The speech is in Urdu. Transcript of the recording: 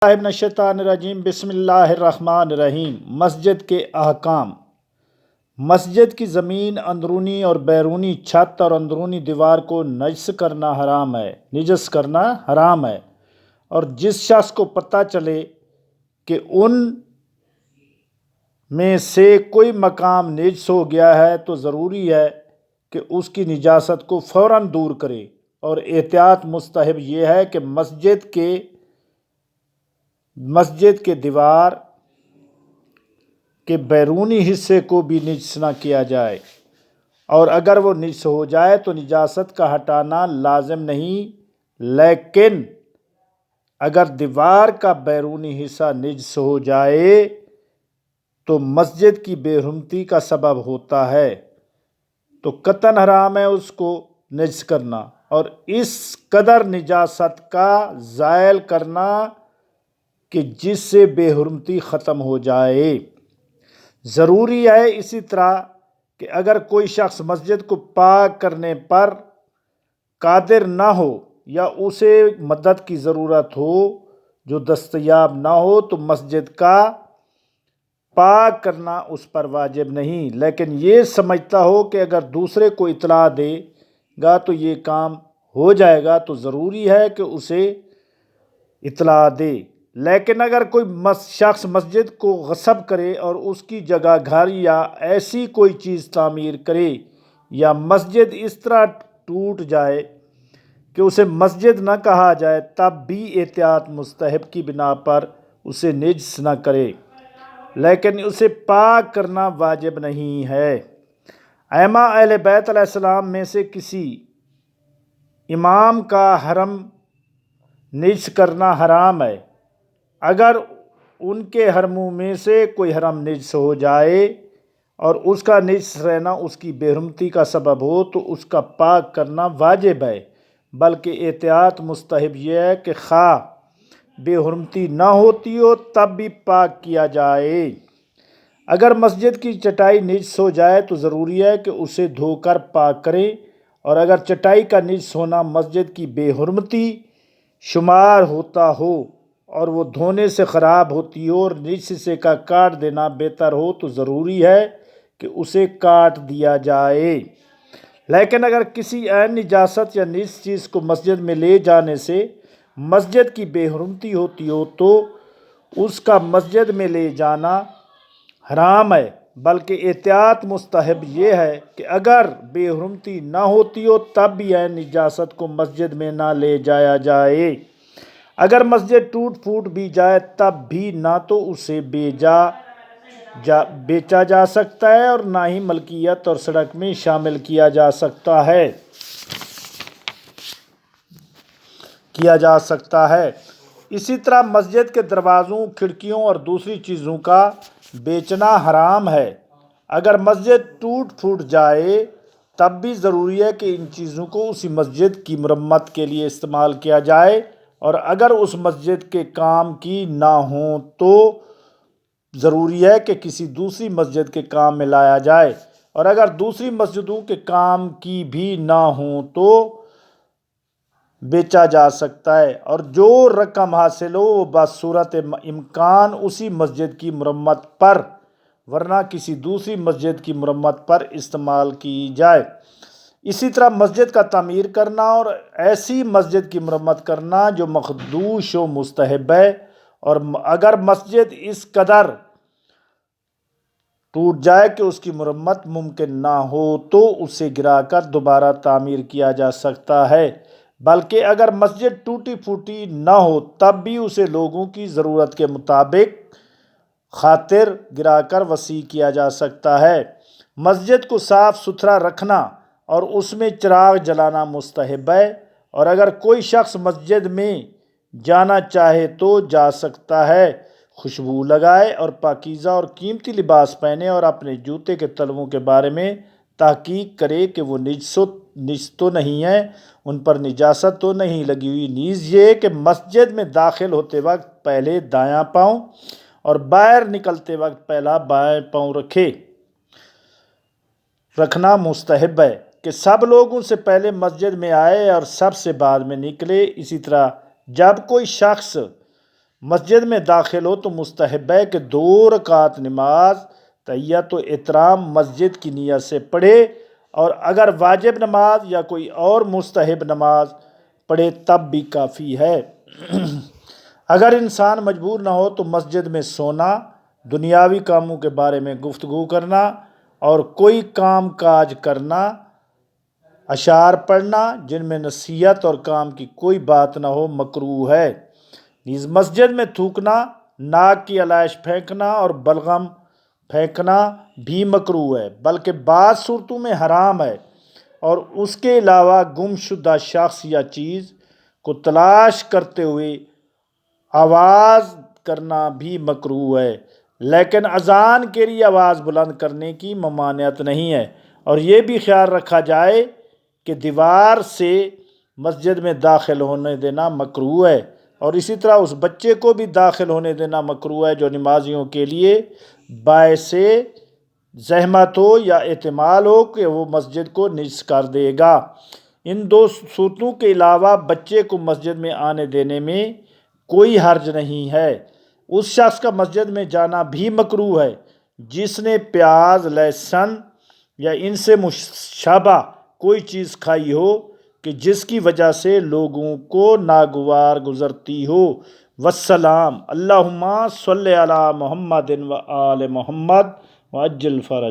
من الشیطان الرجیم بسم اللہ الرحمن الرحیم۔ مسجد کے احکام۔ مسجد کی زمین، اندرونی اور بیرونی چھت اور اندرونی دیوار کو نجس کرنا حرام ہے اور جس شخص کو پتہ چلے کہ ان میں سے کوئی مقام نجس ہو گیا ہے تو ضروری ہے کہ اس کی نجاست کو فوراً دور کرے، اور احتیاط مستحب یہ ہے کہ مسجد کے دیوار کے بیرونی حصے کو بھی نجس نہ کیا جائے، اور اگر وہ نجس ہو جائے تو نجاست کا ہٹانا لازم نہیں، لیکن اگر دیوار کا بیرونی حصہ نجس ہو جائے تو مسجد کی بے حرمتی کا سبب ہوتا ہے تو قطعاً حرام ہے اس کو نجس کرنا اور اس قدر نجاست کا زائل کرنا کہ جس سے بے حرمتی ختم ہو جائے۔ ضروری ہے اسی طرح کہ اگر کوئی شخص مسجد کو پاک کرنے پر قادر نہ ہو یا اسے مدد کی ضرورت ہو جو دستیاب نہ ہو تو مسجد کا پاک کرنا اس پر واجب نہیں، لیکن یہ سمجھتا ہو کہ اگر دوسرے کو اطلاع دے گا تو یہ کام ہو جائے گا تو ضروری ہے کہ اسے اطلاع دے۔ لیکن اگر کوئی شخص مسجد کو غصب کرے اور اس کی جگہ گھر یا ایسی کوئی چیز تعمیر کرے یا مسجد اس طرح ٹوٹ جائے کہ اسے مسجد نہ کہا جائے تب بھی احتیاط مستحب کی بنا پر اسے نجس نہ کرے، لیکن اسے پاک کرنا واجب نہیں ہے۔ ائمہ اہل بیت علیہ السلام میں سے کسی امام کا حرم نجس کرنا حرام ہے۔ اگر ان کے حرموں میں سے کوئی حرم نجس ہو جائے اور اس کا نجس رہنا اس کی بے حرمتی کا سبب ہو تو اس کا پاک کرنا واجب ہے، بلکہ احتیاط مستحب یہ ہے کہ خواہ بے حرمتی نہ ہوتی ہو تب بھی پاک کیا جائے۔ اگر مسجد کی چٹائی نجس ہو جائے تو ضروری ہے کہ اسے دھو کر پاک کریں، اور اگر چٹائی کا نجس ہونا مسجد کی بے حرمتی شمار ہوتا ہو اور وہ دھونے سے خراب ہوتی ہو اور نجس حصے کا کاٹ دینا بہتر ہو تو ضروری ہے کہ اسے کاٹ دیا جائے۔ لیکن اگر کسی عین نجاست یا نجس چیز کو مسجد میں لے جانے سے مسجد کی بے حرمتی ہوتی ہو تو اس کا مسجد میں لے جانا حرام ہے، بلکہ احتیاط مستحب یہ ہے کہ اگر بے حرمتی نہ ہوتی ہو تب بھی عین نجاست کو مسجد میں نہ لے جایا جائے۔ اگر مسجد ٹوٹ پھوٹ بھی جائے تب بھی نہ تو اسے بیچا جا سکتا ہے اور نہ ہی ملکیت اور سڑک میں شامل کیا جا سکتا ہے۔ اسی طرح مسجد کے دروازوں، کھڑکیوں اور دوسری چیزوں کا بیچنا حرام ہے۔ اگر مسجد ٹوٹ پھوٹ جائے تب بھی ضروری ہے کہ ان چیزوں کو اسی مسجد کی مرمت کے لیے استعمال کیا جائے، اور اگر اس مسجد کے کام کی نہ ہوں تو ضروری ہے کہ کسی دوسری مسجد کے کام میں لایا جائے، اور اگر دوسری مسجدوں کے کام کی بھی نہ ہوں تو بیچا جا سکتا ہے، اور جو رقم حاصل ہو وہ بصورت امکان اسی مسجد کی مرمت پر ورنہ کسی دوسری مسجد کی مرمت پر استعمال کی جائے۔ اسی طرح مسجد کا تعمیر کرنا اور ایسی مسجد کی مرمت کرنا جو مخدوش و مستحب ہے، اور اگر مسجد اس قدر ٹوٹ جائے کہ اس کی مرمت ممکن نہ ہو تو اسے گرا کر دوبارہ تعمیر کیا جا سکتا ہے، بلکہ اگر مسجد ٹوٹی پھوٹی نہ ہو تب بھی اسے لوگوں کی ضرورت کے مطابق خاطر گرا کر وسیع کیا جا سکتا ہے۔ مسجد کو صاف ستھرا رکھنا اور اس میں چراغ جلانا مستحب ہے، اور اگر کوئی شخص مسجد میں جانا چاہے تو جا سکتا ہے، خوشبو لگائے اور پاکیزہ اور قیمتی لباس پہنے اور اپنے جوتے کے تلووں کے بارے میں تحقیق کرے کہ وہ نجس تو نہیں ہیں، ان پر نجاست تو نہیں لگی ہوئی۔ نیز یہ کہ مسجد میں داخل ہوتے وقت پہلے دایاں پاؤں اور باہر نکلتے وقت پہلا بائیں پاؤں رکھنا مستحب ہے کہ سب لوگوں سے پہلے مسجد میں آئے اور سب سے بعد میں نکلے۔ اسی طرح جب کوئی شخص مسجد میں داخل ہو تو مستحب ہے کہ 2 رکعت نماز تحیت و احترام مسجد کی نیت سے پڑھے، اور اگر واجب نماز یا کوئی اور مستحب نماز پڑھے تب بھی کافی ہے۔ اگر انسان مجبور نہ ہو تو مسجد میں سونا، دنیاوی کاموں کے بارے میں گفتگو کرنا اور کوئی کام کاج کرنا، اشعار پڑھنا جن میں نصیحت اور کام کی کوئی بات نہ ہو مکروہ ہے۔ نیز مسجد میں تھوکنا، ناک کی علائش پھینکنا اور بلغم پھینکنا بھی مکروہ ہے، بلکہ بعض صورتوں میں حرام ہے، اور اس کے علاوہ گم شدہ شخص یا چیز کو تلاش کرتے ہوئے آواز کرنا بھی مکروہ ہے، لیکن اذان کے لیے آواز بلند کرنے کی ممانعت نہیں ہے۔ اور یہ بھی خیال رکھا جائے کہ دیوار سے مسجد میں داخل ہونے دینا مکروہ ہے، اور اسی طرح اس بچے کو بھی داخل ہونے دینا مکروہ ہے جو نمازیوں کے لیے باعث زحمت ہو یا احتمال ہو کہ وہ مسجد کو نجس کر دے گا۔ ان 2 صورتوں کے علاوہ بچے کو مسجد میں آنے دینے میں کوئی حرج نہیں ہے۔ اس شخص کا مسجد میں جانا بھی مکروہ ہے جس نے پیاز، لہسن یا ان سے مشابہ کوئی چیز کھائی ہو کہ جس کی وجہ سے لوگوں کو ناگوار گزرتی ہو۔ والسلام۔ اللہم صلی علی محمد و آل محمد وعجل فرج۔